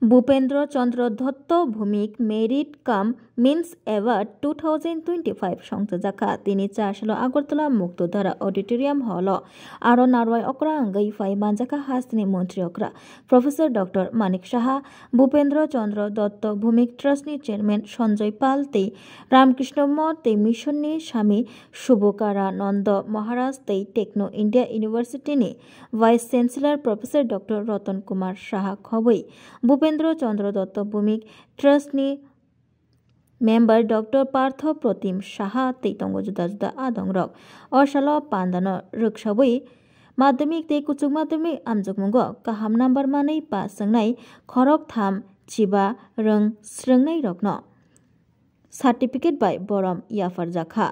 Bhupendra Chandra Dutta Bhowmik merit cum means award 2025 সংযোজাখা তিনি 4 সাল আগরতলা মুক্তধারা অডিটোরিয়াম হল আরো নারওয়াই অকরা আঙ্গাই ফাই মানজাখা হাসনি মন্ত্রী অকরা professor doctor Manik Saha Bhupendra Chandra Dutta Bhowmik ট্রাস্টনি chairman Sanjay পাল তে রামকৃষ্ণ মঠ তে মিশননি স্বামী শুভকারা নন্দ মহারাজ তে টেকনো ইন্ডিয়া ইউনিভার্সিটিনি vice chancellor professor doctor Ratan Kumar Saha খবই ভূপেন্দ্র চন্দ্র দত্ত ভূমিক ট্রাস্টনি মেম্বার ডক্টর পার্থ প্রতিম সাহা তৈতঙ্গ जुदा जुदा आदं रक अशाल पान्दानो रक्साबै माध्यमिक ते कुचुक माध्यमिक आमजुगमुंगो काहाम नाम्बार मानै पास संनाय खरक थाम चिबा रंग स्रंनाय रकनो सार्टिफिकेट बाय बरम याफार जाखा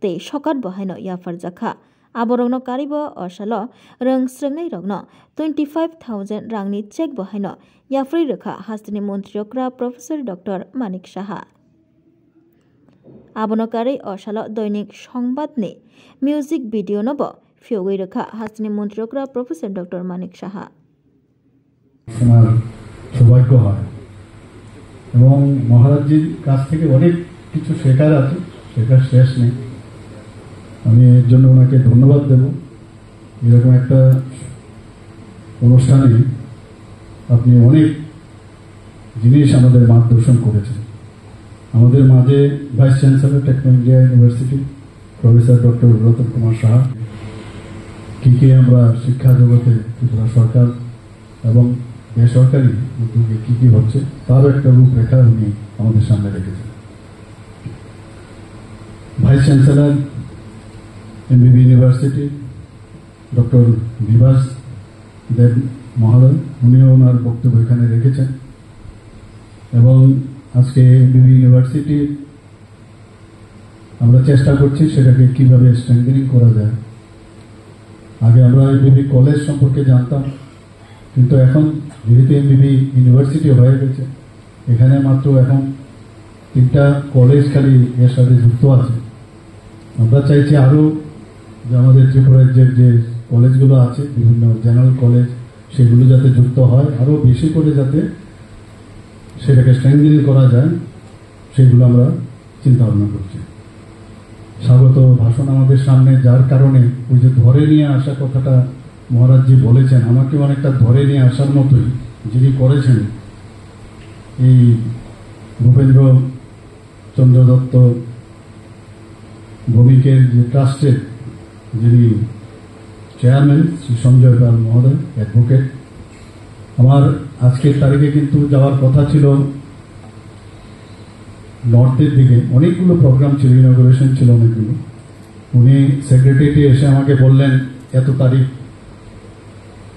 ते सकात बहायनो याफार जाखा आबरंगनो कारिबो अशाल रंग स्रंनाय रकनो 25,000 रांनि चेक बहायनो याफ्रै रखा हास्तिनि मन्त्री अक्रा प्रफेसर डक्टर मानिक साहा आबनकारै अशाल दैनिक संबाद ने मिउजिक भिडिओ नब फियोगै रखा हास्तिनि मन्त्री अक्रा प्रफेसर डक्टर मानिक साहा सौभाग्य হয় এবং মহারাজজির কাছ থেকে অনেক কিছু শেখার আছে শেখার শেষ নেই আমি এর জন্য ওনাকে ধন্যবাদ দেব এরকম একটা অনুষ্ঠানে আপনি অনেক জিনিস আমাদের মার্গদর্শন করেছেন আমাদের মাঝে vice chancellor Techno India university professor doctor Ratan Kumar Saha কি আমরা শিক্ষা জগতে ত্রিপুরা সরকার এবং বেসরকারি উদ্যোগে কি হচ্ছে তার একটা রূপরেখা উনি আমাদের সামনে রেখেছেন vice chancellor এমবিবি university doctor Bibhas দেব মহোদয় উনিও ওনার বক্তব্য এখানে রেখেছেন এবং আজকে এমবিবি ইউনিভার্সিটি আমরা চেষ্টা করছি সেটাকে কিভাবে স্ট্রেংথেনিং করা যায় আগে আমরা এমবিবি কলেজ সম্পর্কে জানতাম কিন্তু এখন যেহেতু এমবিবি ইউনিভার্সিটি হয়ে গেছে এখানে মাত্র এখন 3টা কলেজ খালি এর সাথে যুক্ত আছে আমরা চাইছি আরো যে আমাদের ত্রিপুরার যে কলেজগুলো আছে বিভিন্ন জেনারেল কলেজ সেগুলো যাতে যুক্ত হয় আরো বেশি করে যাতে সেটাকে স্ট্রেংথেনিং করা যায় সেগুলো আমরা চিন্তা ভাবনা করছি স্বাগত ভাষণ আমাদের সামনে যার কারণে ওই যে ধরে নিয়ে আসা কথাটা মহারাজজি বলেছেন আমাকে অনেকটা ধরে নিয়ে আসার মতোই যিনি করেছেন এই ভূপেন্দ্র চন্দ্র দত্ত ভূমিকের যে ট্রাস্টের যিনি চেয়ারম্যান শ্রী সঞ্জয় পাল মহোদয় অ্যাডভোকেট আমার আজকের তারিখে কিন্তু যাওয়ার কথা ছিল নর্থের দিকে অনেকগুলো প্রোগ্রাম ছিল ইনঅগুরেশন ছিল অনেকগুলো উনি সেক্রেটারিতে এসে আমাকে বললেন এত তারিখ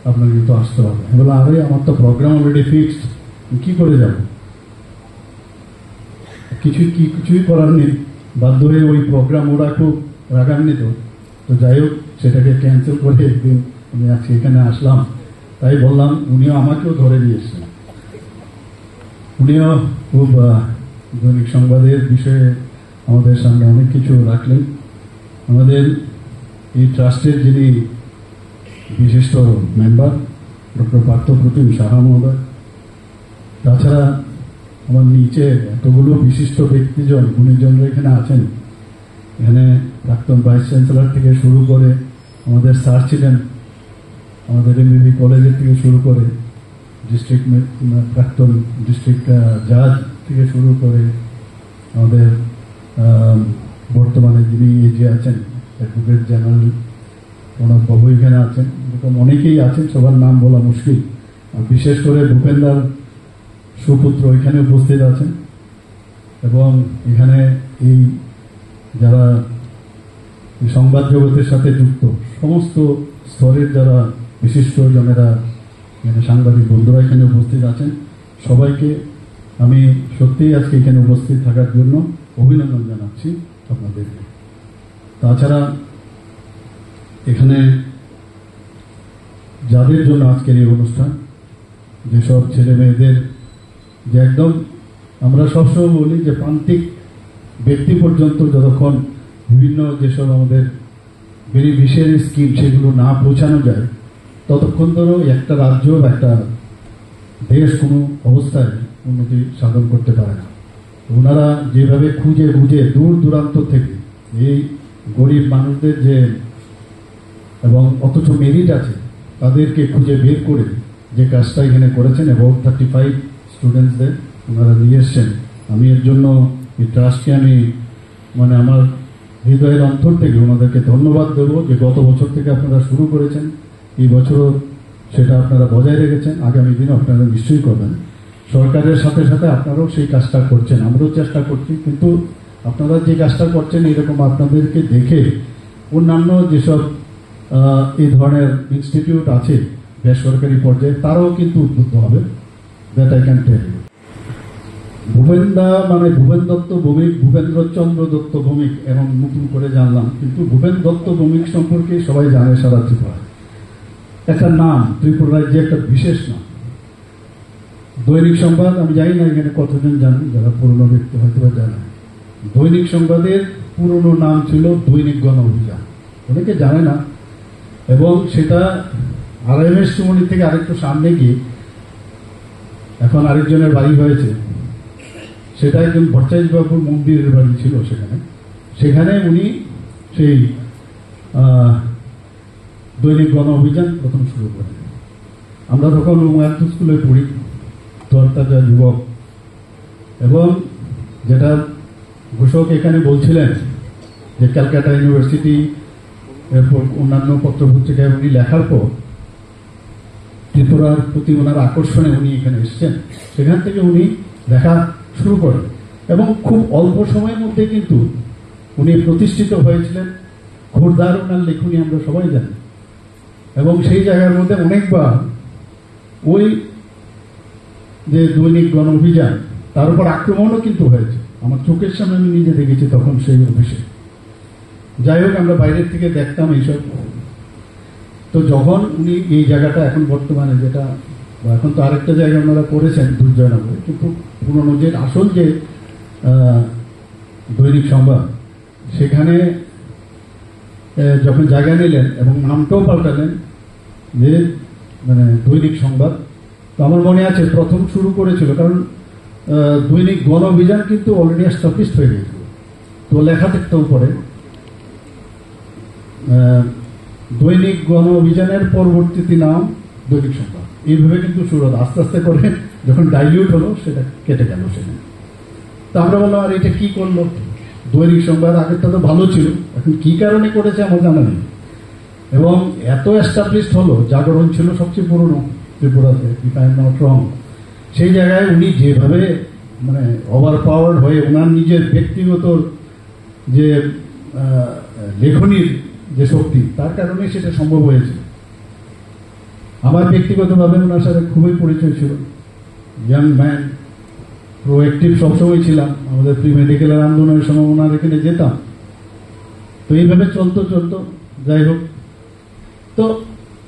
আপনার কিন্তু আসতে হবে আমি বললাম আরে আমার তো প্রোগ্রাম অলরেডি ফিক্সড কি করে যাব কিছুই করার নেই বাধ্য হয়ে ওই প্রোগ্রাম ওরা খুব রাগান্বিত তো যাই হোক সেটাকে ক্যান্সেল করে একদিন আমি আজকে এখানে আসলাম তাই বললাম উনিও আমাকেও ধরে দিয়েছেন উনিও খুব দৈনিক সংবাদের বিষয়ে আমাদের সামনে অনেক কিছু রাখলেন আমাদের এই ট্রাস্টের যিনি বিশিষ্ট মেম্বার ডক্টর পার্থ প্রতিম সাহা মহোদয় তাছাড়া আমার নিচে এতগুলো বিশিষ্ট ব্যক্তিজন গুণীজনরা এখানে আছেন এখানে প্রাক্তন ভাইস চ্যান্সেলর থেকে শুরু করে আমাদের স্যার ছিলেন আমাদের এমবিবি কলেজের থেকে শুরু করে ডিস্ট্রিক্ট প্রাক্তন ডিস্ট্রিক্ট জাজ থেকে শুরু করে আমাদের বর্তমানে যিনি এজে আছেন অ্যাডভোকেট জেনারেল প্রণব বাবু এখানে আছেন এরকম অনেকেই আছেন সবার নাম বলা মুশকিল বিশেষ করে ভূপেন্দ্র সুপুত্র এখানে উপস্থিত আছেন এবং এখানে এই যারা সংবাদ জগতের সাথে যুক্ত সমস্ত স্তরের যারা বিশিষ্ট জনেরা এখানে সাংবাদিক বন্ধুরা এখানে উপস্থিত আছেন সবাইকে আমি সত্যিই আজকে এখানে উপস্থিত থাকার জন্য অভিনন্দন জানাচ্ছি আপনাদেরকে তাছাড়া এখানে যাদের জন্য আজকের এই অনুষ্ঠান যেসব ছেলে মেয়েদের যে একদম আমরা সবসময় বলি যে প্রান্তিক ব্যক্তি পর্যন্ত যতক্ষণ বিভিন্ন যেসব আমাদের বেনিফিশিয়ারি স্কিম সেগুলো না পৌঁছানো যায় ততক্ষণ ধরো একটা রাজ্য একটা দেশ কোনো অবস্থায় উন্নতি সাধন করতে পারে না। ওনারা যেভাবে খুঁজে খুঁজে দূর দূরান্ত থেকে এই গরিব মানুষদের যে এবং অথচ মেরিট আছে তাদেরকে খুঁজে বের করে যে কাজটা এখানে করেছেন এবং 35 স্টুডেন্টসদের ওনারা নিয়ে এসছেন, আমি এর জন্য এই ট্রাস্টকে আমি মানে আমার হৃদয়ের অন্তর থেকে ওনাদেরকে ধন্যবাদ দেবো যে গত বছর থেকে আপনারা শুরু করেছেন, এই বছরও সেটা আপনারা বজায় রেখেছেন, আগামী দিনে আপনারা নিশ্চয়ই করবেন। সরকারের সাথে সাথে আপনারাও সেই কাজটা করছেন, আমরাও চেষ্টা করছি, কিন্তু আপনারা যে কাজটা করছেন এরকম আপনাদেরকে দেখে অন্যান্য যেসব এই ধরনের ইনস্টিটিউট আছে বেসরকারি পর্যায়ে তারাও কিন্তু উদ্বুদ্ধ হবে। That I can tell you. ভূপেন্দা মানে ভূপেন দত্ত ভৌমিক, ভূপেন্দ্রচন্দ্র দত্ত ভৌমিক এবং নতুন করে জানলাম, কিন্তু ভূপেন দত্ত ভৌমিক সম্পর্কে সবাই জানে সারা ত্রিপুরা। একটা নাম, ত্রিপুরার যে একটা বিশেষ নাম। দৈনিক সংবাদ, আমি জানি না এখানে কতজন জানেন, যারা পুরনো ব্যক্তি হয়তো জানেন, দৈনিক সংবাদের পুরনো নাম ছিল দৈনিক গণ অভিযান, অনেকে জানে না। এবং সেটা RMS সুমনি থেকে আরেকটু সামনে গিয়ে এখন আরেকজনের বাড়ি হয়েছে, সেটা একজন ভট্টাচার্যবাবুর মন্দিরের বাড়ি ছিল সেখানে উনি সেই দৈনিক গণ অভিযান প্রথম শুরু করেন। আমরা তখন উমায়ত স্কুলে পড়ি, তরতাজা যুবক, এবং যেটা ঘোষক এখানে বলছিলেন যে ক্যালকাটা ইউনিভার্সিটি এরপর অন্যান্য পত্রপত্রিকায় উনি লেখার পর ত্রিপুরার প্রতি ওনার আকর্ষণে উনি এখানে এসেছেন, সেখান থেকে উনি লেখা শুরু করেন এবং খুব অল্প সময়ের মধ্যে কিন্তু উনি প্রতিষ্ঠিত হয়েছিলেন। ঘোরদার ওনার লেখনী আমরা সবাই জানি, এবং সেই জায়গার মধ্যে অনেকবার ওই যে দৈনিক গণ অভিযান তার উপর আক্রমণও কিন্তু হয়েছে, আমার চোখের সামনে আমি নিজে দেখেছি তখন সেই অফিসে। যাই হোক, আমরা বাইরের থেকে দেখতাম এইসব। তো যখন উনি এই জায়গাটা এখন বর্তমানে যেটা, এখন তো আরেকটা জায়গা ওনারা করেছেন দুর্জয়নগরে, কিন্তু পুরনো যে আসল যে দৈনিক সংবাদ সেখানে যখন জায়গা নিলেন এবং নামটাও পাল্টালেন যে মানে দৈনিক সংবাদ, তো আমার মনে আছে প্রথম শুরু করেছিল, কারণ দৈনিক গণ অভিযান কিন্তু অলরেডি এস্টাবলিশড হয়ে গেছিল, তো লেখা থাকতেও পরে দৈনিক গণ অভিযানের পরবর্তীতে নাম দৈনিক সংবাদ, এইভাবে কিন্তু শুরু হলো। আস্তে আস্তে করে যখন ডাইলিউট হলো সেটা কেটে গেল সেখানে। তো আমরা বললাম আর এটা কি করলো, দৈনিক সংবাদ আগেরটা তো ভালো ছিল, এখন কি কারণে করেছে আমার জানা নেই। এবং এত এস্টাবলিশড হলো, জাগরণ ছিল সবচেয়ে পুরনো ত্রিপুরাতে, if I am not wrong. সেই জায়গায় উনি যেভাবে মানে ওভার পাওয়ার হয়ে ওনার নিজের ব্যক্তিগত যে লেখনীর যে শক্তি, তার কারণে সেটা সম্ভব হয়েছে। আমার ব্যক্তিগতভাবে ওনার সাথে খুবই পরিচয় ছিল, ইয়াং ম্যান, প্রোঅ্যাক্টিভ সবসময় ছিলাম। আমাদের প্রি মেডিকেলের আন্দোলনের সময় ওনার এখানে যেতাম, তো এইভাবে চলতো। যাই হোক, তো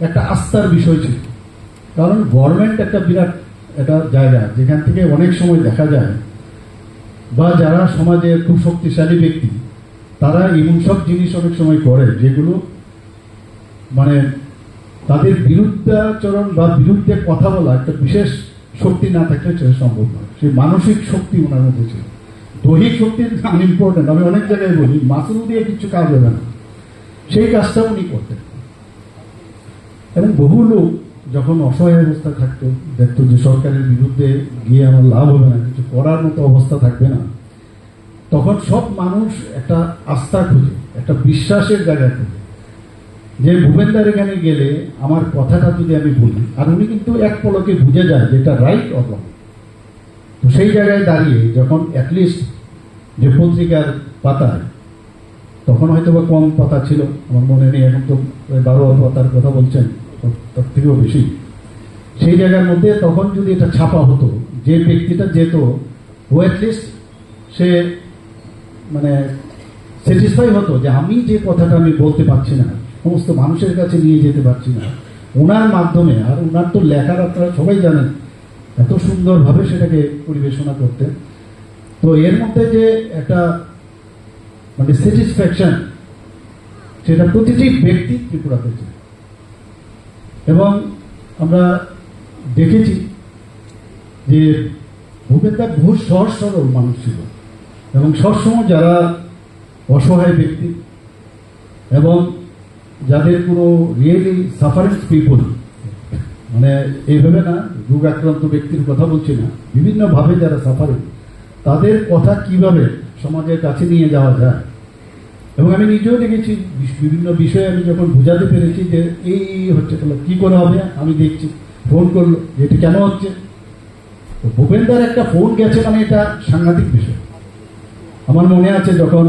একটা আস্থার বিষয় ছিল, কারণ গভর্নমেন্ট একটা বিরাট একটা জায়গা যেখান থেকে অনেক সময় দেখা যায় বা যারা সমাজে খুব শক্তিশালী ব্যক্তি তারা এমন সব জিনিস অনেক সময় করে যেগুলো মানে তাদের বিরুদ্ধাচরণ বা বিরুদ্ধে কথা বলা একটা বিশেষ শক্তি না থাকলে সেটা সম্ভব নয়। সেই মানসিক শক্তি ওনার মধ্যে ছিল। দৈহিক শক্তি আনইম্পর্টেন্ট, আমি অনেক জায়গায় বলি মাসুল দিয়ে কিছু কাজ হবে না, সেই কাজটা উনি করতেন। এবং বহু লোক যখন অসহায় অবস্থা থাকতো, দেখতো যে সরকারের বিরুদ্ধে গিয়ে আমার লাভ হবে না, কিছু করার মতো অবস্থা থাকবে না, তখন সব মানুষ একটা আস্থা খুঁজে, একটা বিশ্বাসের জায়গা খুঁজে যে ভূপেন্দার এখানে গেলে আমার কথাটা যদি আমি বলি, আর উনি কিন্তু এক পলকে বুঝে যায় যেটা রাইট অর রং। তো সেই জায়গায় দাঁড়িয়ে যখন অ্যাটলিস্ট যে পত্রিকার পাতায়, তখন হয়তো বা কম পাতা ছিল, আমার মনে নেই, এখন তো 12 পাতার কথা বলছেন, তার থেকেও বেশি। সেই জায়গার মধ্যে তখন যদি এটা ছাপা হতো, যে ব্যক্তিটা যেত ও অ্যাটলিস্ট সে মানে স্যাটিসফাই হতো যে আমি যে কথাটা আমি বলতে পারছি না, সমস্ত মানুষের কাছে নিয়ে যেতে পারছি না, ওনার মাধ্যমে। আর ওনার তো লেখার আপনারা সবাই জানেন, এত সুন্দরভাবে সেটাকে পরিবেশনা করতেন। তো এর মধ্যে যে একটা মানে স্যাটিসফ্যাকশন, সেটা প্রতিটি ব্যক্তি ত্রিপুরাতে ছিল। এবং আমরা দেখেছি যে ভূপেনদা বহু সহজ সরল মানুষ ছিল এবং সবসময় যারা অসহায় ব্যক্তি এবং যাদের কোনো রিয়েলি সাফারিং পিপল, মানে এইভাবে না রোগ আক্রান্ত ব্যক্তির কথা বলছি না, বিভিন্নভাবে যারা সাফারিং, তাদের কথা কিভাবে সমাজের কাছে নিয়ে যাওয়া যায়। এবং আমি নিজেও দেখেছি বিভিন্ন বিষয়ে আমি যখন বোঝাতে পেরেছি যে এই হচ্ছে, তাহলে কি করে হবে, আমি দেখছি ফোন করলো যে এটা কেন হচ্ছে। তো ভূপেনদার একটা ফোন গেছে, মানে এটা সাংঘাতিক বিষয়। আমার মনে আছে যখন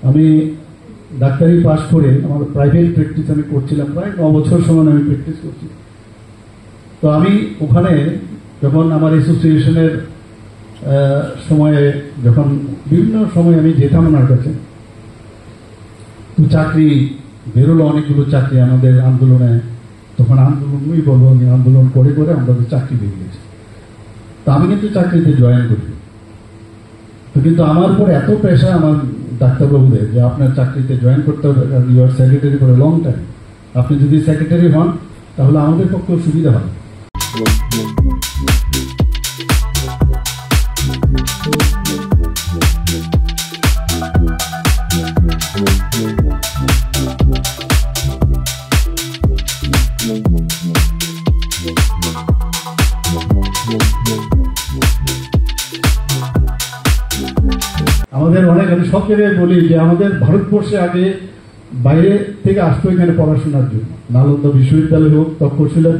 আমি ডাক্তারি পাশ করে আমার প্রাইভেট প্র্যাকটিস আমি করছিলাম, প্রায় 9 বছর সময় আমি প্র্যাকটিস করছি। তো আমি ওখানে যখন আমার অ্যাসোসিয়েশনের সময়ে যখন বিভিন্ন সময় আমি যেতাম ওনার কাছে, তো চাকরি বেরোলো, অনেকগুলো চাকরি আমাদের আন্দোলনে, তখন আন্দোলনই বলবো, আমি আন্দোলন করে করে আমাদের চাকরি বেরিয়েছে। তো আমি কিন্তু চাকরিতে জয়েন করি। তো কিন্তু আমার উপর এত প্রেশার আমার ডাক্তারবাবুদের যে আপনার চাকরিতে জয়েন করতে হবে, you are secretary for a long time, আপনি যদি সেক্রেটারি হন তাহলে আমাদের পক্ষে সুবিধা হবে। আমাদের অনেক, আমি সব জায়গায় বলি যে আমাদের ভারতবর্ষে আগে বাইরে থেকে আসতো এখানে পড়াশোনার জন্য, নালন্দা বিশ্ববিদ্যালয় হোক, তক্ষশিলা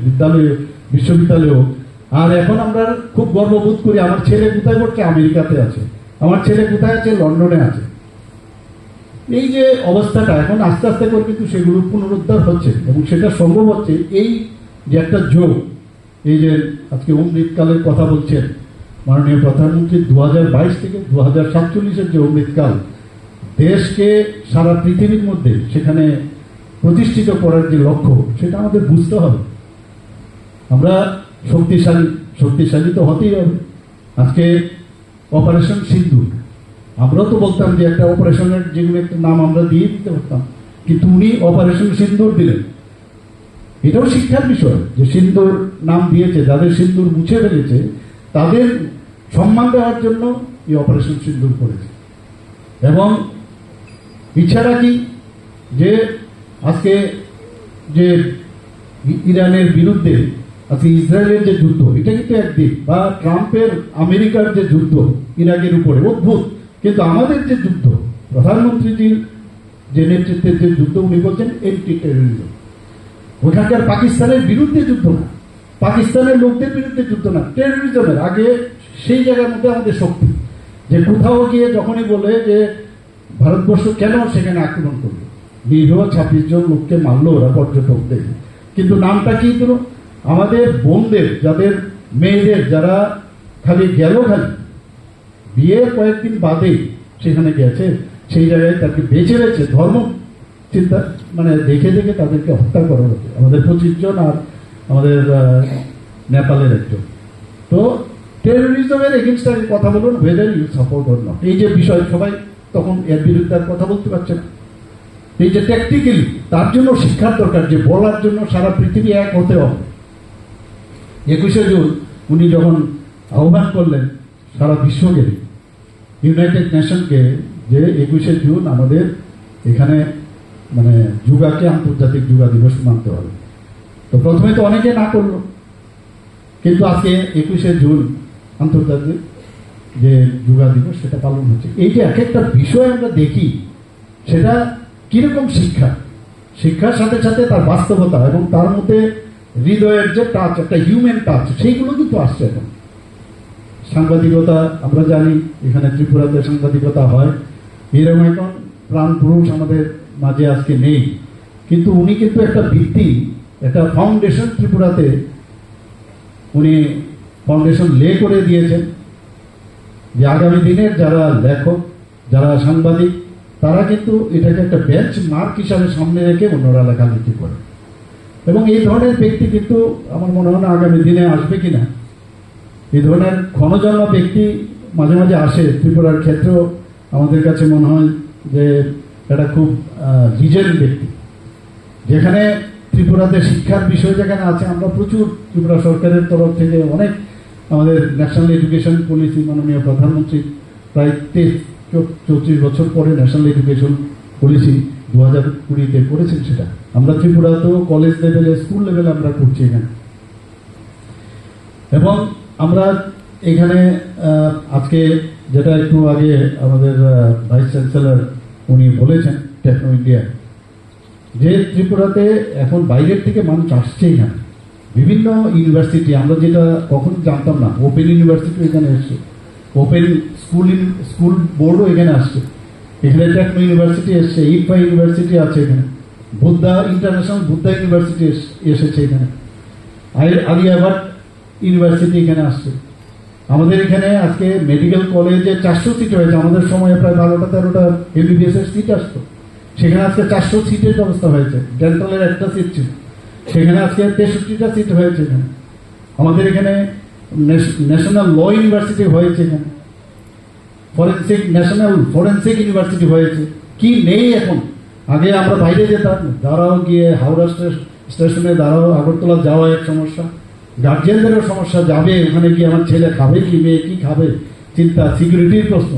বিদ্যালয় বিশ্ববিদ্যালয় হোক। আর এখন আমরা খুব গর্ববোধ করি, আমার ছেলে কোথায় পড়ছে, আমেরিকাতে আছে, আমার ছেলে কোথায় আছে, লন্ডনে আছে। এই যে অবস্থাটা এখন আস্তে আস্তে করে কিন্তু সেগুলো পুনরুদ্ধার হচ্ছে এবং সেটা সম্ভব হচ্ছে এই যে একটা যোগ, এই যে আজকে অমৃতকালের কথা বলছেন মাননীয় প্রধানমন্ত্রী, 2022 থেকে 2047 যে অমৃতকাল, দেশকে সারা পৃথিবীর মধ্যে সেখানে প্রতিষ্ঠিত করার যে লক্ষ্য, সেটা আমাদের বুঝতে হবে। আমরা শক্তিশালী তো হতেই হবে। আজকে অপারেশন সিন্দুর, আমরাও তো বলতাম যে একটা অপারেশনের যেগুলো একটা নাম আমরা দিয়ে দিতে পারতাম, কিন্তু উনি অপারেশন সিন্দুর দিলেন। এটাও শিক্ষার বিষয় যে সিন্দুর নাম দিয়েছে, যাদের সিন্দুর মুছে ফেলেছে তাদের সম্মান দেওয়ার জন্য এই অপারেশন সিন্দুর করেছে। এবং ইচ্ছাটা কি, যে আজকে যে ইরানের বিরুদ্ধে আজকে ইসরায়েলের যে যুদ্ধ, এটা কিন্তু একদিক, বা ট্রাম্পের আমেরিকার যে যুদ্ধ ইরাকের উপরে, অদ্ভুত। কিন্তু আমাদের যে যুদ্ধ, প্রধানমন্ত্রীজির যে নেতৃত্বের যে যুদ্ধ, উনি বলছেন এন্টি টেররিজম। ওখানকার পাকিস্তানের বিরুদ্ধে যুদ্ধ না, পাকিস্তানের লোকদের বিরুদ্ধে যুদ্ধ না, টেররিজমের আগে সেই জায়গার মধ্যে আমাদের শক্তি, যে কোথাও গিয়ে যখনই বলে যে ভারতবর্ষ কেন সেখানে আক্রমণ করলো, নিরীহ 26 জন লোককে মারলো ওরা, পর্যটকদের। কিন্তু নামটা কি দিল, আমাদের বোনদের, যাদের মেয়েদের, যারা খালি বিয়ের কয়েকদিন বাদে সেখানে গেছে, সেই জায়গায় তাকে বেছে বেছে ধর্ম চিন্তা মানে দেখে দেখে তাদেরকে হত্যা করা হচ্ছে। আমাদের 25 জন আর আমাদের নেপালের একজন। তো টেররিজমের এগেনস্ট কথা বলুন, whether you support or not, এই যে বিষয়, সবাই তখন এর বিরুদ্ধে আর কথা বলতে পারছে না। এই যে ট্যাকটিক্যালি, তার জন্য শিক্ষার দরকার, যে বলার জন্য সারা পৃথিবী এক হতে হবে। 21শে জুন উনি যখন আহ্বান করলেন সারা বিশ্বকে, ইউনাইটেড নেশনকে, যে 21শে জুন আমাদের এখানে মানে যুগাকে আন্তর্জাতিক যুগা দিবস মানতে হবে। তো প্রথমে তো অনেকে না করলো, কিন্তু আজকে 21শে জুন আন্তর্জাতিক যে যুগা দিবস, সেটা পালন হচ্ছে। এই যে এক একটা বিষয় আমরা দেখি, সেটা কিরকম শিক্ষার সাথে সাথে তার বাস্তবতা এবং তার মধ্যে হৃদয়ের যে টাচ, একটা হিউম্যান টাচ, সেইগুলো কিন্তু আসছে। এখন সাংবাদিকতা আমরা জানি, এখানে ত্রিপুরাতে সাংবাদিকতা হয়, এরকম এখন প্রাণ পুরুষ আমাদের মাঝে আজকে নেই, কিন্তু উনি কিন্তু একটা ভিত্তি, একটা ফাউন্ডেশন ত্রিপুরাতে উনি ফাউন্ডেশন লে করে দিয়েছেন, যে আগামী দিনের যারা লেখক, যারা সাংবাদিক, তারা কিন্তু এটাকে একটা বেঞ্চ মার্ক হিসাবে সামনে রেখে অন্যরা লেখালেখি করে। এবং এই ধরনের ব্যক্তি কিন্তু আমার মনে হয় না আগামী দিনে আসবে কিনা। এই ধরনের ক্ষণজন্ম ব্যক্তি মাঝে মাঝে আসে ত্রিপুরার ক্ষেত্রেও, আমাদের কাছে মনে হয় যে এটা খুব লিজেন্ড ব্যক্তি, যেখানে ত্রিপুরাতে শিক্ষার বিষয় যেখানে আছে, আমরা প্রচুর ত্রিপুরা সরকারের তরফ থেকে অনেক আমাদের ন্যাশনাল এডুকেশন পলিসি, মাননীয় প্রধানমন্ত্রী প্রায় 34 বছর পরে ন্যাশনাল এডুকেশন পলিসি 2020-তে করেছেন। সেটা আমরা ত্রিপুরাতেও কলেজ লেভেলে, স্কুল লেভেলে আমরা করছি এখানে। এবং আমরা এখানে আজকে যেটা একটু আগে আমাদের ভাইস চ্যান্সেলর উনি বলেছেন টেকনো ইন্ডিয়া, যে ত্রিপুরাতে এখন বাইরের থেকে মানুষ আসছে এখানে, বিভিন্ন ইউনিভার্সিটি, আমরা যেটা কখনো জানতাম না, ওপেন ইউনিভার্সিটি এখানে এসছে, ওপেন স্কুল বোর্ডও এখানে আসছে, এখানে টেকনো ইউনিভার্সিটি এসছে, ইনফা ইউনিভার্সিটি আছে এখানে, বুদ্ধা ইন্টারন্যাশনাল বুদ্ধা ইউনিভার্সিটি এসেছে এখানে, আলিয়াবাদ ইউনিভার্সিটি এখানে আসছে। আমাদের এখানে আজকে মেডিকেল কলেজে 400 সিট হয়েছে, আমাদের সময়ে প্রায় 12টা-13টা এমবিবিএস এর সিট আসতো, সেখানে আজকে 400 সিটের ব্যবস্থা হয়েছে। ডেন্টালের একটা সিট ছিল, সেখানে আজকে 63টা সিট হয়েছে এখানে। আমাদের এখানে ন্যাশনাল ল ইউনিভার্সিটি হয়েছে, এখানে ন্যাশনাল ফরেন্সিক ইউনিভার্সিটি হয়েছে। কি নেই এখন? আগে আমরা বাইরে যেতাম, দাঁড়াও গিয়ে হাওড়া স্টেশনে দাঁড়াও, আগরতলা যাওয়া এক সমস্যা, গার্জিয়ানদেরও সমস্যা, যাবে ওখানে গিয়ে আমার ছেলে খাবে কি, মেয়ে কি খাবে, চিন্তা, সিকিউরিটির প্রশ্ন।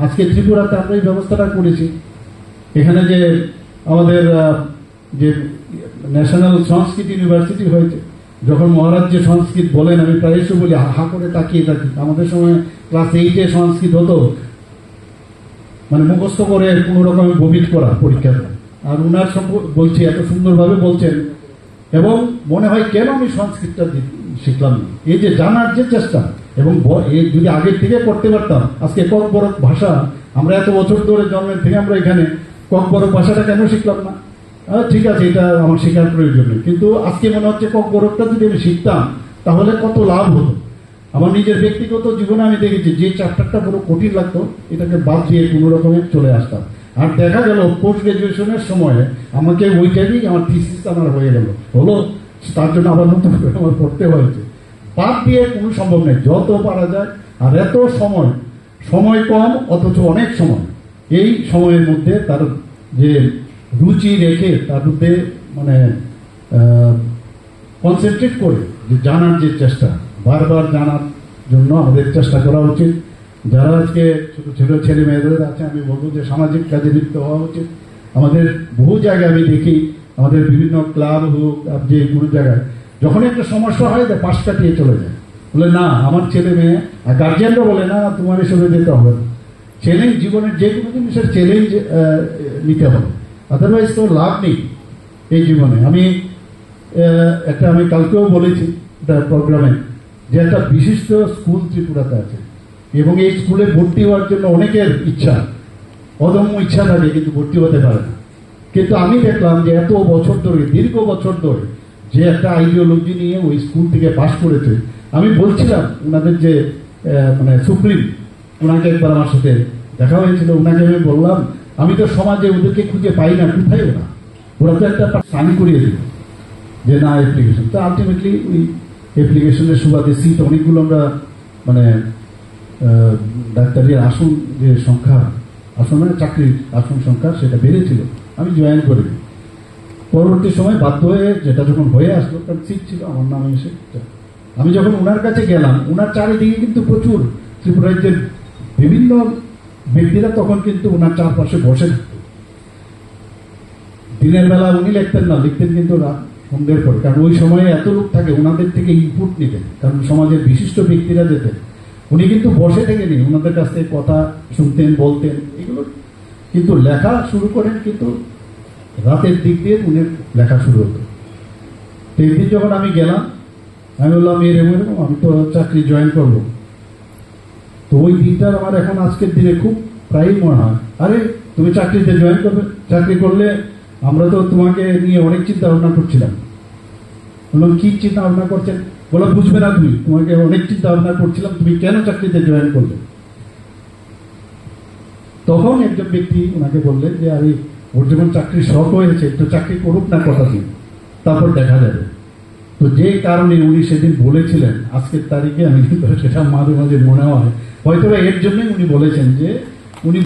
আজকে ত্রিপুরাতে আমরা এই ব্যবস্থাটা করেছি। এখানে যে আমাদের যে ন্যাশনাল সংস্কৃত ইউনিভার্সিটি হয়েছে, যখন মহারাজ যে সংস্কৃত বলেন, আমি প্রায়শই বলি হা করে তাকিয়ে থাকি। আমাদের সময় ক্লাস 8-এ সংস্কৃত হতো, মানে মুখস্থ করে কোনো রকমে বমিট করা পরীক্ষাতে, আর উনার বলছি এত সুন্দরভাবে বলছেন, এবং মনে হয় কেন আমি সংস্কৃতটা শিখলাম না। এই যে জানার যে চেষ্টা, এবং যদি আগের থেকে করতে পারতাম, আজকে ককবরক ভাষা, আমরা এত বছর ধরে জন্মের থেকে আমরা এখানে ককবরক ভাষাটা কেন শিখলাম না? ঠিক আছে, এটা আমার শেখার প্রয়োজন নেই, কিন্তু আজকে মনে হচ্ছে ককবরকটা যদি আমি শিখতাম তাহলে কত লাভ হতো। আমার নিজের ব্যক্তিগত জীবনে আমি দেখেছি, যে চ্যাপ্টারটা বড় কঠিন লাগতো, এটাকে বাদ দিয়ে কোনো রকমে চলে আসতাম, আর দেখা গেল পোস্ট গ্রাজুয়েশনের সময় আমাকে ওইটাই আমার থিসিস আমার হয়ে গেল, হলো তার জন্য আবার নতুন করে আমার পড়তে হয়েছে। বাদ দিয়ে কোনো সম্ভব নেই, যত পারা যায়। আর এত সময় কম, অথচ অনেক সময়, এই সময়ের মধ্যে তার যে রুচি রেখে তার মধ্যে মানে কনসেন্ট্রেট করে যে জানার যে চেষ্টা, বারবার জানার জন্য আমাদের চেষ্টা করা উচিত। যারা আজকে ছোট ছোট ছেলে মেয়েদের আছে, আমি বলবো যে সামাজিক কাজে লিপ্ত হওয়া উচিত। আমাদের বহু জায়গায় আমি দেখি, আমাদের বিভিন্ন ক্লাব হোক, যে কোনো জায়গায় যখন একটা সমস্যা হয়, পাশ কাটিয়ে চলে যায়, বলে না আমার ছেলে মেয়ে, আর গার্জিয়ানরা বলে না তোমার এসবে যেতে হবে না। চ্যালেঞ্জ, জীবনের যে কোনো জিনিসের চ্যালেঞ্জ নিতে হবে, আদারওয়াইজ তো লাভ নেই এই জীবনে। আমি কালকেও বলেছি একটা প্রোগ্রামে, যে একটা বিশিষ্ট স্কুল ত্রিপুরাতে আছে, এবং এই স্কুলে ভর্তি হওয়ার জন্য অনেকের ইচ্ছা, অদম্য ইচ্ছা থাকে, কিন্তু ভর্তি হতে পারে না। কিন্তু আমি দেখলাম যে এত বছর ধরে, দীর্ঘ বছর ধরে, যে একটা আইডিওলজি নিয়ে ওই স্কুল থেকে পাস করেছে। আমি বলছিলাম ওনাদের যে মানে সুপ্রিম, ওনাকে একবার আমার সাথে দেখা হয়েছিল, ওনাকে আমি বললাম, আমি তো সমাজে ওদেরকে খুঁজে পাই না, কোথায় ওরা তো একটা সাইন করিয়ে দিল যে না অ্যাপ্লিকেশন। তো আলটিমেটলি ওই অ্যাপ্লিকেশনের সুবাদে সিট অনেকগুলো আমরা মানে ডাক্তারের আসন যে সংখ্যা, আসনের চাকরির আসন সংখ্যা সেটা বেড়েছিল, আমি জয়েন করি। পরবর্তী সময় বাধ্য হয়ে, যেটা যখন হয়ে আসলো, কারণ সিট ছিল আমার নামে এসে, আমি যখন ওনার কাছে গেলাম, ওনার চারিদিকে কিন্তু প্রচুর ত্রিপুরা রাজ্যের বিভিন্ন ব্যক্তিরা তখন কিন্তু ওনার চারপাশে বসে থাকত। দিনের বেলা উনি লিখতেন না, লিখতেন কিন্তু রাত সন্ধ্যের পরে, কারণ ওই সময়ে এত লোক থাকে, ওনাদের থেকে ইনপুট নিতেন, কারণ সমাজের বিশিষ্ট ব্যক্তিরা যেতেন। উনি কিন্তু বসে থেকে নেই, ওনাদের কাছ থেকে কথা শুনতেন, বলতেন, এগুলো কিন্তু লেখা শুরু করেন কিন্তু রাতের দিক দিয়ে উনি লেখা শুরু হতো। তো একদিন যখন আমি গেলাম, আমি বললাম এরকম আমি তো চাকরি জয়েন করবো। তো ওই দিনটার আমার এখন আজকের দিনে খুব প্রায়ই মনে হয়, আরে তুমি চাকরিতে জয়েন করবে, চাকরি করলে আমরা তো তোমাকে নিয়ে অনেক চিন্তা ভাবনা করছিলাম। বললাম কি চিন্তা ভাবনা করছেন? বললাম বুঝবে না তুমি, তোমাকে অনেক চিন্তা ভাবনা করছিলাম, তুমি কেন চাকরিতে জয়েন করলে? তখন একজন ব্যক্তি ওনাকে বললেন যে আরে ওর যখন চাকরির শখ হয়েছে, তো চাকরি করুক না কথা দিন, তারপর দেখা যাবে। তো যে কারণে উনি সেদিন বলেছিলেন, আজকের তারিখে আমি সেটা মাঝে মাঝে মনে হয় হয়তোবা এর জন্যই উনি বলেছেন, যে উনি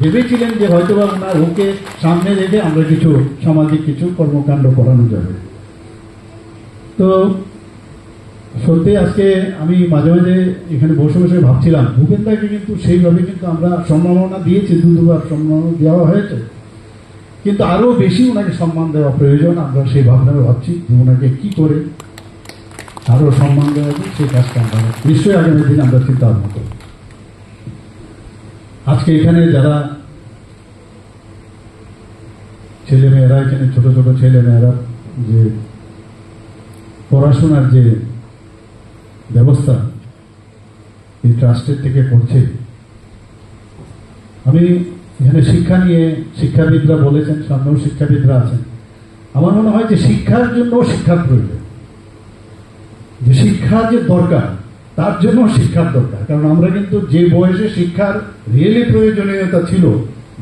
ভেবেছিলেন যে হয়তোবা ওনার ওকে সামনে রেখে আমরা কিছু সামাজিক কিছু কর্মকাণ্ড করানো যাবে। তো সত্যি আজকে আমি মাঝে মাঝে এখানে বসে বসে ভাবছিলাম, ভূপেনদাকে কিন্তু সেইভাবে কিন্তু আমরা সম্মাননা দিয়েছি, দুবার সম্মাননা দেওয়া হয়েছে, কিন্তু আরো বেশি ওনাকে সম্মান দেওয়া প্রয়োজন। আমরা সেই ভাবনায় ভাবছি যে ওনাকে কি করে আরো সম্মান দেওয়া যায়, সেই কাজটা আমরা নিশ্চয়ই আগামী দিন আমরা চিন্তা ভাবনা করব। আজকে এখানে যারা ছেলেমেয়েরা, এখানে ছোট ছোট ছেলেমেয়েরা যে পড়াশোনার যে ব্যবস্থা এই ট্রাস্টের থেকে করছে, আমি এখানে শিক্ষা নিয়ে শিক্ষাবিদরা বলেছেন, সামনেও শিক্ষাবিদরা আছেন। আমার মনে হয় যে শিক্ষার জন্য শিক্ষার প্রয়োজন, যে শিক্ষা যে দরকার তার জন্য শিক্ষার দরকার। কারণ আমরা কিন্তু যে বয়সে শিক্ষার রিয়েলি প্রয়োজনীয়তা ছিল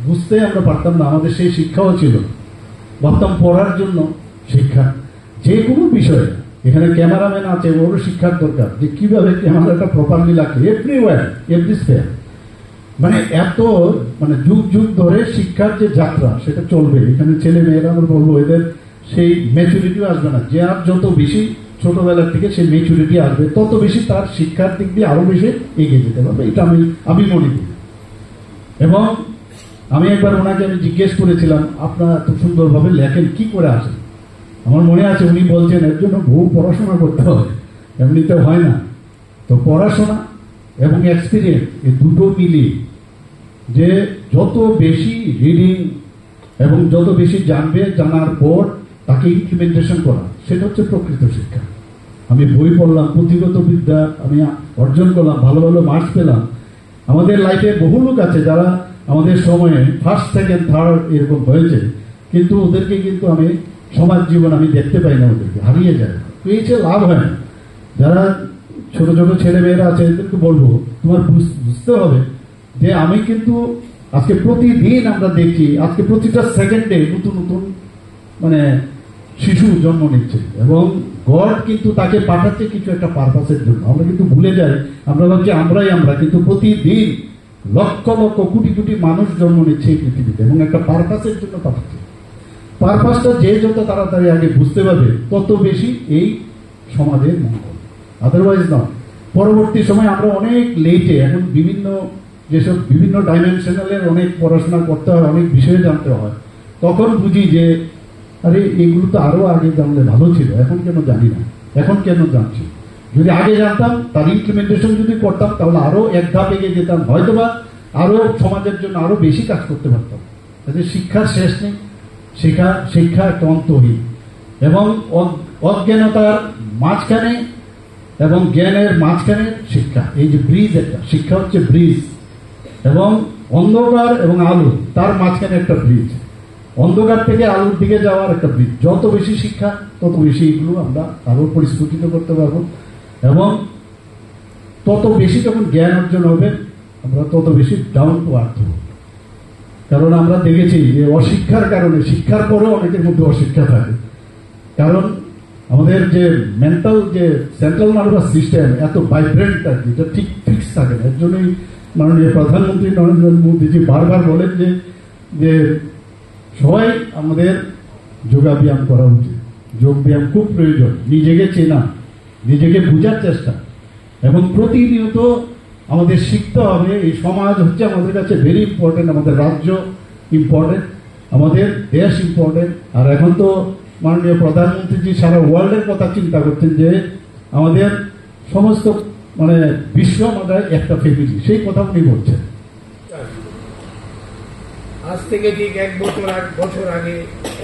বুঝতে আমরা পারতাম না, আমাদের সেই শিক্ষাও ছিল, ভাবতাম পড়ার জন্য শিক্ষা। যে কোনো বিষয়ে, এখানে ক্যামেরাম্যান আছে, ওরও শিক্ষার দরকার যে কিভাবে ক্যামেরাটা প্রপারলি লাগে, এভরিওয়্যার এভরি স্পেয়ার। মানে এত মানে যুগ যুগ ধরে শিক্ষার যে যাত্রা সেটা চলবে। এখানে ছেলে মেয়েরা আমরা বলবো এদের সেই ম্যাচুরিটিও আসবে না, যে আর যত বেশি ছোটবেলার থেকে সেই ম্যাচুরিটি আসবে তত বেশি তার শিক্ষার দিক দিয়ে আরো বেশি এগিয়ে যেতে পারবে, এটা আমি মনে করি। এবং আমি একবার ওনাকে আমি জিজ্ঞেস করেছিলাম, আপনারা এত সুন্দরভাবে লেখেন কি করে আসেন? আমার মনে আছে উনি বলছেন এর জন্য বহু পড়াশোনা করতে হবে, এমনিতে হয় না। তো পড়াশোনা এবং এক্সপিরিয়েন্স এই দুটো মিলিয়ে যে যত বেশি রিডিং এবং যত বেশি জানবে, জানার পর তাকে ইমপ্লিমেন্টেশন করা, সেটা হচ্ছে প্রকৃত শিক্ষা। আমি বই পড়লাম, পুঁথিগত বিদ্যা আমি অর্জন করলাম, ভালো ভালো মার্কস পেলাম। আমাদের লাইফে বহু লোক আছে যারা আমাদের সময়ে ফার্স্ট সেকেন্ড থার্ড এরকম হয়েছে, কিন্তু ওদেরকে কিন্তু আমি সমাজ জীবন আমি দেখতে পাই না, ওদেরকে হারিয়ে যায়। তো এই যে লাভ হয় না। যারা ছোট ছোট ছেলে মেয়েরা আছে এদেরকে বলবো তোমার বুঝতে হবে যে আমি কিন্তু আজকে প্রতিদিন আমরা দেখি, আজকে প্রতিটা সেকেন্ডে নতুন নতুন মানে শিশু জন্ম নিচ্ছে, এবং গড কিন্তু তাকে পাঠাচ্ছে কিছু একটা পারপাসের জন্য। আমরা কিন্তু ভুলে যাই, আমরা ভাবছি আমরা কিন্তু প্রতিদিন লক্ষ লক্ষ কোটি কোটি মানুষ জন্ম নিচ্ছে এই পৃথিবীতে, এবং একটা পারপাসের জন্য পাঠাচ্ছে। পারপাসটা যে যত তাড়াতাড়ি আগে বুঝতে পারবে তত বেশি এই সমাজের মঙ্গল, আদারওয়াইজ নয়। পরবর্তী সময় আমরা অনেক লেটে, এখন বিভিন্ন ডাইমেনশনালের অনেক পড়াশোনা করতে হয়, অনেক বিষয়ে জানতে হয়, তখন বুঝি যে আরে এগুলো তো আরো আগে জানলে ভালো ছিল, এখন কেন জানি না, এখন কেন জানছি। যদি আগে জানতাম, তার ইমপ্লিমেন্টেশন যদি করতাম, তাহলে আরো এক ধাপ এগিয়ে যেতাম, হয়তোবা আরো সমাজের জন্য আরো বেশি কাজ করতে পারতাম। শিক্ষার শেষ নেই, শিক্ষা একটা অন্তহীন, এবং অজ্ঞানতার মাঝখানে এবং জ্ঞানের মাঝখানে শিক্ষা, এই যে ব্রিজ, একটা শিক্ষা হচ্ছে ব্রিজ, এবং অন্ধকার এবং আলো তার মাঝখানে একটা ব্রিজ, অন্ধকার থেকে আলোর দিকে যাওয়ার একটা ব্রিজ। যত বেশি শিক্ষা তত বেশি এগুলো আমরা আরো পরিস্ফুটিত করতে পারবো, এবং তত বেশি যখন জ্ঞান অর্জন হবে আমরা তত বেশি ডাউন টু আর্থ হব। কারণ আমরা দেখেছি যে অশিক্ষার কারণে, শিক্ষার পরেও অনেকের মধ্যে অশিক্ষা থাকে, কারণ আমাদের যে মেন্টাল যে সেন্ট্রাল নার্ভাস সিস্টেম এত ভাইব্রেন্ট থাকে, এটা ঠিক ফিক্স থাকে না। এর জন্যই মাননীয় প্রধানমন্ত্রী নরেন্দ্র মোদীজি বারবার বলেন যে সবাই আমাদের যোগাব্যায়াম করা উচিত, যোগ ব্যায়াম খুব প্রয়োজন, নিজেকে চেনা, নিজেকে বোঝার চেষ্টা, এবং প্রতিনিয়ত আমাদের শিখতে হবে। এই সমাজ হচ্ছে আমাদের কাছে ভেরি ইম্পর্টেন্ট, আমাদের রাজ্য ইম্পর্টেন্ট, আমাদের দেশ ইম্পর্টেন্ট। আর এখন তো মাননীয় প্রধানমন্ত্রীজি সারা ওয়ার্ল্ডের কথা চিন্তা করছেন যে আমাদের সমস্ত মানে বিশ্ব আমাদের একটা ফ্যামিলি, সেই কথা উনি বলছেন। আজ থেকে ঠিক এক বছর আগে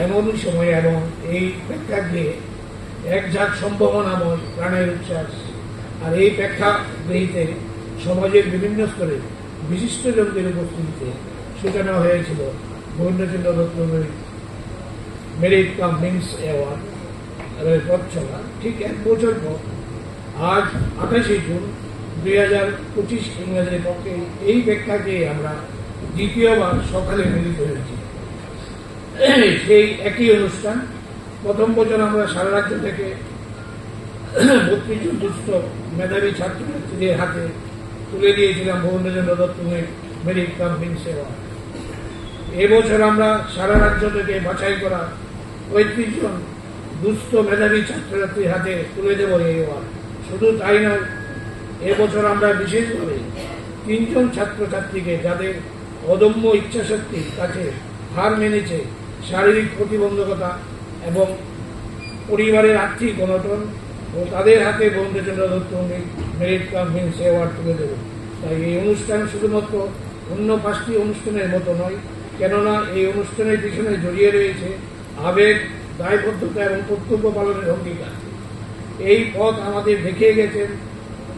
এমনই সময় এবং এই প্রেক্ষাগৃহে এক ঝাঁক সম্ভাবনাময় প্রাণের উচ্ছ্বাস, আর এই প্রেক্ষাগৃহীতে সমাজের বিভিন্ন স্তরে বিশিষ্ট জনদের উপস্থিতিতে সূচনা হয়েছিল Bangabandhu Dutta merit cum means award পথ চলা। ঠিক এক বছর পর আজ 28শে জুন 2025 ইংরেজির পক্ষে এই প্রেক্ষাগৃহে আমরা দ্বিতীয়বার সকালে মিলিত হয়েছি। সেই একই অনুষ্ঠান প্রথম বছর আমরা সারা রাজ্য থেকে 32 জন দুস্থ মেধাবী ছাত্রছাত্রীদের হাতে তুলে দিয়েছিলাম Bangabandhu Dutta merit cum means award. এবছর আমরা সারা রাজ্য থেকে বাছাই করা 35 জন দুস্থ মেধাবী ছাত্রছাত্রীর হাতে তুলে দেব এই অ্যাওয়ার্ড। শুধু তাই নয়, এবছর আমরা বিশেষভাবে 3 জন ছাত্রছাত্রীকে, যাদের অদম্য ইচ্ছাশক্তির কাছে হার মেনেছে শারীরিক প্রতিবন্ধকতা এবং পরিবারের আর্থিক অনটন, ও তাদের হাতে Bankimchandra Dutta merit cum means award তুলে দেব। তাই এই অনুষ্ঠান শুধুমাত্র অন্য 5টি অনুষ্ঠানের মতো নয়, কেননা এই অনুষ্ঠানের পিছনে জড়িয়ে রয়েছে আবেগ, দায়বদ্ধতা এবং কর্তব্য পালনের অঙ্গীকার। এই পথ আমাদের দেখিয়ে গেছেন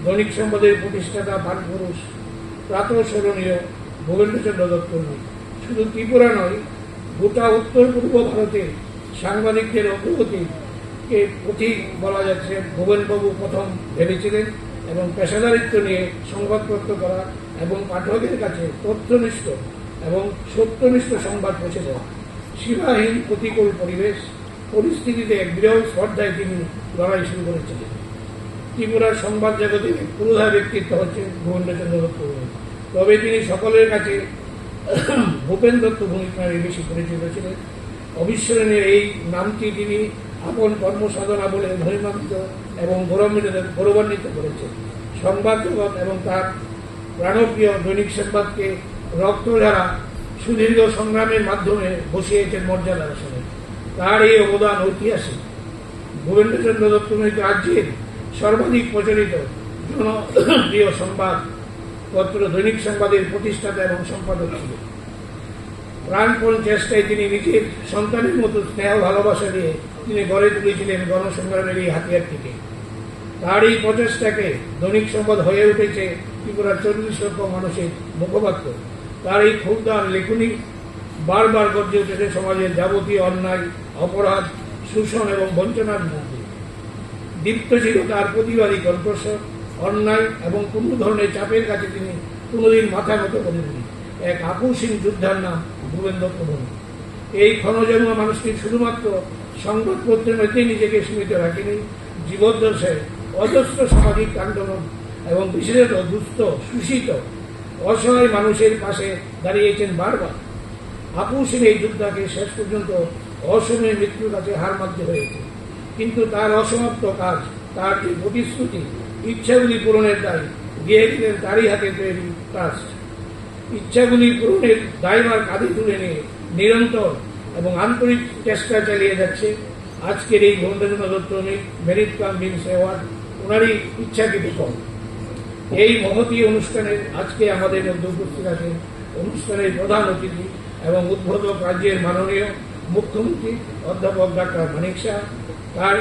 দৈনিক সম্বাদের প্রতিষ্ঠাতা প্রাণপুরুষ প্রাতঃস্মরণীয় ভূপেন্দ্রচন্দ্র দত্ত। শুধু ত্রিপুরা নয়, গোটা উত্তর পূর্ব ভারতে সাংবাদিকদের অগ্রগতিকে পথিক বলা যাচ্ছে ভুবনবাবু প্রথম ভেবেছিলেন, এবং পেশাদারিত্ব নিয়ে সংবাদপত্র করা এবং পাঠকের কাছে তথ্যনিষ্ঠ এবং সত্যনিষ্ঠ সংবাদ পৌঁছে দেওয়া। সীমাহীন প্রতিকূল পরিস্থিতিতে এক বিরল স্পর্ধায় তিনি লড়াই শুরু করেছিলেন। ত্রিপুরার সংবাদ জগতে পুরোধা ব্যক্তিত্ব হচ্ছেন ভূপেন্দ্রচন্দ্র দত্ত। তবে তিনি সকলের কাছে ভূপেন দত্ত ভূমিক নামে বেশি পরিচিত ছিলেন। অবিস্মরণীয় এই নামটি তিনি আপন কর্মসাধনা বলে মহিমান্বিত এবং গৌরবান্বিত করেছেন। সংবাদ জগৎ এবং তার প্রাণপ্রিয় দৈনিক সংবাদকে রক্তধারা সুদীর্ঘ সংগ্রামের মাধ্যমে বসিয়েছেন মর্যাদার আসনে। তার এই অবদান ঐতিহাসিক। ভূপেন্দ্রচন্দ্র দত্ত রাজ্যের সর্বাধিক প্রচলিত জনপ্রিয় সংবাদ পত্র দৈনিক সংবাদের প্রতিষ্ঠাতা এবং সম্পাদক ছিলেন। প্রাণপণ চেষ্টায় তিনি নিজের সন্তানের মতো স্নেহ ভালোবাসা দিয়ে তিনি গড়ে তুলেছিলেন গণসংগ্রামের এই হাতিয়ারটিকে। তার এই প্রচেষ্টাকে দৈনিক সংবাদ হয়ে উঠেছে ত্রিপুরার 40 লক্ষ মানুষের মুখপাত্র। তার এই ক্ষুদ্র লেখনী বারবার গর্জে উঠেছে সমাজের যাবতীয় অন্যায়, অপরাধ, শোষণ এবং বঞ্চনার বিরুদ্ধে। দীপ্ত ছিল তার প্রতিবাদী কণ্ঠস্বর। অন্যায় এবং কোন ধরনের চাপের কাছে তিনি কোনোদিন মাথা নত করেননি। এক আপসীন যোদ্ধার নাম ভূপেন দত্ত ভূমিক। এই ক্ষণজন্ম মানুষটি শুধুমাত্র সংবাদপত্রের মধ্যেই নিজেকে সীমিত রাখেনি, জীবদ্দশায় অজস্র সামাজিক আন্দোলন এবং বিশেষত দুস্থ, শোষিত, অসহায় মানুষের পাশে দাঁড়িয়েছেন বারবার। আপসীন এই যোদ্ধাকে শেষ পর্যন্ত অসময়ে মৃত্যুর কাছে হার মানতে হয়েছে। কিন্তু তার অসমাপ্ত কাজ, তার যে প্রতিশ্রুতি, ইচ্ছাগুলি পূরণের দায় দিয়ে দিলেন তারই হাতে তৈরি ট্রাস্ট। ইচ্ছাগুলি পূরণের দায়ভার কাঁধে তুলে নিয়ে নিরন্তর এবং আন্তরিক চেষ্টা চালিয়ে যাচ্ছে আজকের এই Bhupendrachandra Dutta merit cum means award. ওনারই ইচ্ছাকৃত ফল। এই মহতী অনুষ্ঠানের আজকে আমাদের মধ্যে উপস্থিত আছেন অনুষ্ঠানের প্রধান অতিথি এবং উদ্বোধক রাজ্যের মাননীয় মুখ্যমন্ত্রী অধ্যাপক ডাক্তার মানিক শাহ। তার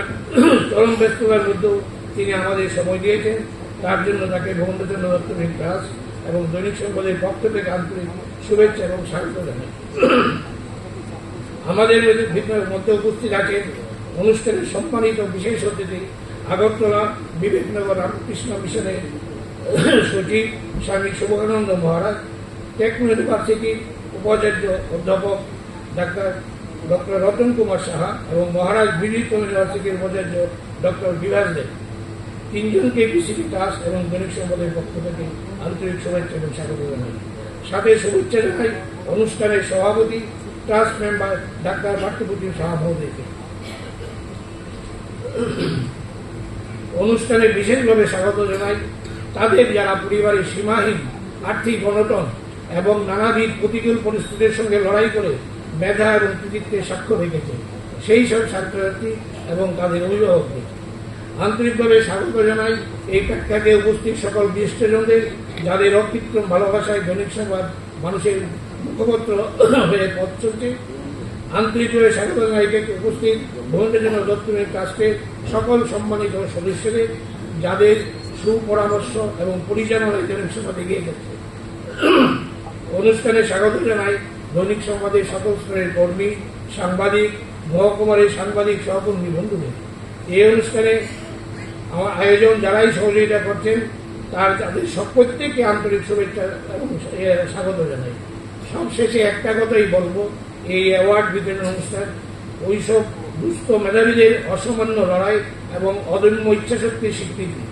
চরম ব্যস্ততার মধ্যেও তিনি আমাদের সময় দিয়েছেন, তার জন্য তাকে ভূপেন্দ্রচন্দ্র দত্ত ট্রাস্ট এবং দৈনিক সংবাদের পক্ষ থেকে আন্তরিক শুভেচ্ছা এবং স্বাগত জানাই। আমাদের মধ্যে উপস্থিত আছেন অনুষ্ঠানের সম্মানিত বিশেষ অতিথি আগরতলা বিবেকনগর রামকৃষ্ণ মিশনের সচিব স্বামী শুভানন্দ মহারাজ, টেকনো ইউনিভার্সিটির উপাচার্য অধ্যাপক ডক্টর রতন কুমার সাহা এবং মহারাজ বিবিধ ইউনিভার্সিটির উপাচার্য ডক্টর বিভাস দেব। 3 জনকে বিসিবি ট্রাস্ট এবং দৈনিক সংবাদের পক্ষ থেকে আন্তরিক শুভেচ্ছা এবং স্বাগত জানাই। সাথে শুভেচ্ছা জানাই অনুষ্ঠানের সভাপতি trust member doctor Parthapratim Saha মহোদয়কে। অনুষ্ঠানে বিশেষভাবে স্বাগত জানাই তাদের যারা পরিবারের সীমাহীন আর্থিক অনটন এবং নানাবিধ প্রতিকূল পরিস্থিতির সঙ্গে লড়াই করে মেধা এবং কৃতিত্বের সাক্ষ্য রেখেছে, সেই সব ছাত্রছাত্রী এবং তাদের অভিভাবকদের আন্তরিকভাবে স্বাগত জানাই। এই প্রেক্ষাতে উপস্থিত সকল বিশিষ্টজনদের, যাদের অকৃত্রিম ভালোবাসায় দৈনিক সংবাদ মানুষের মুখপত্র হয়ে পথ চলছে। আন্তরিকভাবে স্বাগত জানাই উপস্থিত ভূপেন্দ্রচন্দ্র দত্ত ট্রাস্টের সকল সম্মানিত সদস্যদের, যাদের সুপরামর্শ এবং পরিচালনায় দৈনিক সংবাদ এগিয়ে যাচ্ছে। অনুষ্ঠানে স্বাগত জানাই দৈনিক সংবাদের সকল স্তরের কর্মী, সাংবাদিক, মহকুমারের সাংবাদিক সহকর্মী বন্ধুদের। এই অনুষ্ঠানে আমার আয়োজন যারাই সহযোগিতা করছেন তাদের প্রত্যেককে আন্তরিক শুভেচ্ছা এবং স্বাগত জানাই। সবশেষে একটা কথাই বলবো, এই অ্যাওয়ার্ড বিতরণ অনুষ্ঠান ওইসব দুস্থ মেধাবীদের অসামান্য লড়াই এবং অদম্য ইচ্ছাশক্তির স্বীকৃতি,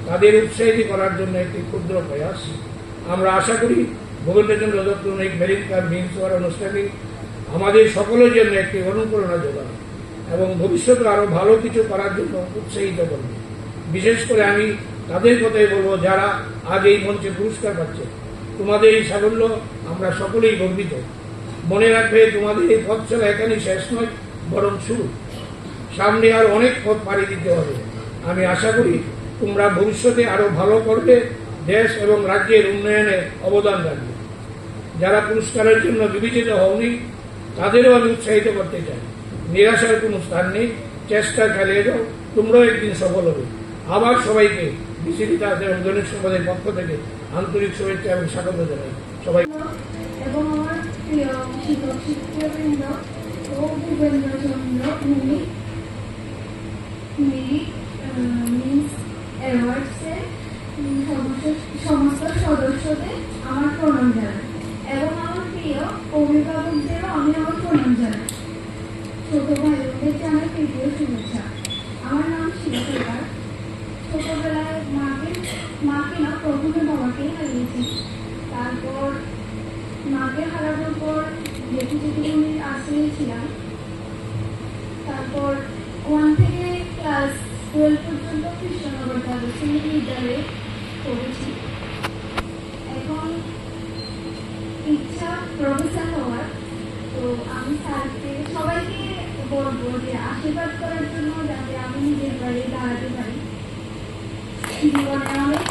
তাদের উৎসাহিত করার জন্য একটি ক্ষুদ্র প্রয়াস। আমরা আশা করি Bhupendrachandra Dutta merit cum means award অনুষ্ঠানটি আমাদের সকলের জন্য একটি অনুপ্রেরণা যোগান। এবং ভবিষ্যতে আরো ভালো কিছু করার জন্য উৎসাহিত করবে। বিশেষ করে আমি তাদের কথাই বলবো যারা আজ এই মঞ্চে পুরস্কার পাচ্ছে। তোমাদের এই সাফল্য আমরা সকলেই গর্বিত। মনে রাখবে, তোমাদের এই পথ চলা এখানেই শেষ নয়, বরং শুরু। সামনে আর অনেক পথ পাড়ি দিতে হবে। আমি আশা করি তোমরা ভবিষ্যতে আরো ভালো করবে, দেশ এবং রাজ্যের উন্নয়নে অবদান রাখবে। যারা পুরস্কারের জন্য বিবেচিত হওনি তাদেরও আমি উৎসাহিত করতে চাই। নিরাশার কোনো স্থান নেই, চেষ্টা চালিয়ে যাও, তোমরাও একদিন সফল হবে। আবার সবাইকে বিসিবি দাস এবং দৈনিক সংবাদের পক্ষ থেকে আন্তরিক শুভেচ্ছা এবং স্বাগত জানাই। সবাই এবং আমার প্রিয় শিক্ষক শিক্ষিকাবৃন্দ ও ভূপেন্দ্রচন্দ্র ভূমি মিস অ্যাওয়ার্ডসের সমস্ত সদস্যদের আমার প্রণাম জানাই এবং আমার প্রিয় অভিভাবকদেরও আমি আমার প্রণাম জানাই। ছোট ভাই বোনদের জানাই তৃতীয় শুভেচ্ছা। আমার নাম শিবা সরকার। ছোটবেলায় মাকে না প্রথমে বাবাকেই হারিয়েছি। তারপর মাকে হারানোর পর জেঠু জেঠুমনির আশ্রয়ে ছিলাম। তারপর 1 থেকে ক্লাস 12 পর্যন্ত কৃষ্ণনগর দ্বাদশ বিদ্যালয়ে পড়েছি। এখন ইচ্ছা প্রফেসর হওয়ার। তো আমি স্যারকে সবাইকে বলবো যে আশীর্বাদ করার জন্য, যাতে আমি নিজের বাড়ি দাঁড়াতে পারি। জীবনে অনেক